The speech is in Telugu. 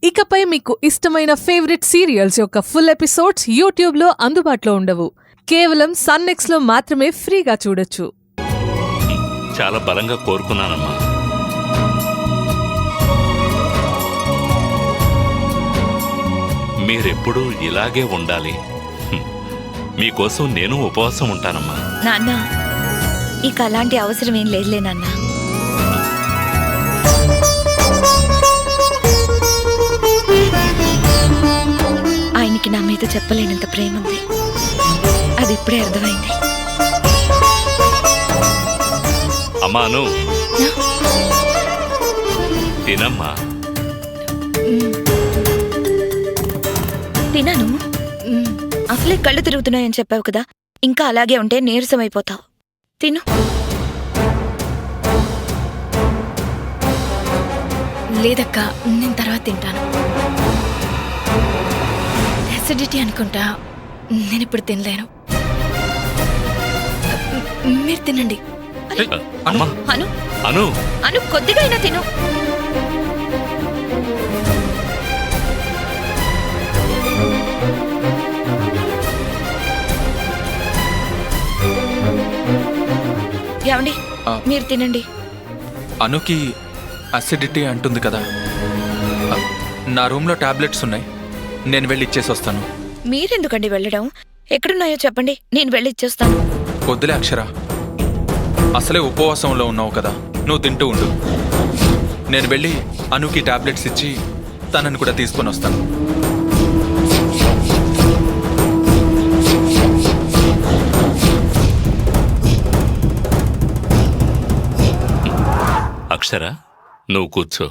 ఇకపై మీకు ఇష్టమైన ఫేవరెట్ సీరియల్స్ యొక్క ఫుల్ ఎపిసోడ్స్ యూట్యూబ్లో అందుబాటులో ఉండవు. కేవలం సన్నెక్స్లో మాత్రమే ఫ్రీగా చూడొచ్చు. చాలా బలంగా కోరుకున్నానమ్మా. మీరెప్పుడూ ఇలాగే ఉండాలి. మీకోసం నేను ఉపవాసం ఉంటానమ్మా. నాన్న, ఇక అలాంటి అవసరం ఏం లేదులే నాన్న. ఆయనకి నా మీద చెప్పలేనంత ప్రేమ ఉంది. అది ఇప్పుడే అర్థమైంది. అమ్మాను తినమ్మా. తినాను. అసలే కళ్ళు తిరుగుతున్నాయని చెప్పావు కదా, ఇంకా అలాగే ఉంటే నీరసం అయిపోతావు. తిను. లేదక్క, నేను తర్వాత తింటాను. అసిడిటీ అనుకుంటా, నేను ఇప్పుడు తినలేను. మీరు తినండి. అమ్మా అను అను అను కొద్దిగా అయినా తిను. ఏమండి, మీరు తినండి. అనుకి అసిడిటీ అంటుంది కదా, నా రూమ్లో టాబ్లెట్స్ ఉన్నాయి, నేను వెళ్ళి ఇచ్చేసి వస్తాను. మీరెందుకండి వెళ్ళడం? ఎక్కడున్నాయో చెప్పండి, నేను వెళ్ళి ఇచ్చేస్తాను. వద్దులే అక్షర, అసలే ఉపవాసంలో ఉన్నావు కదా, నువ్వు తింటూ ఉండు. నేను వెళ్ళి అనుకి టాబ్లెట్స్ ఇచ్చి తనని కూడా తీసుకొని వస్తాను. అక్షర, నువ్వు కూర్చో.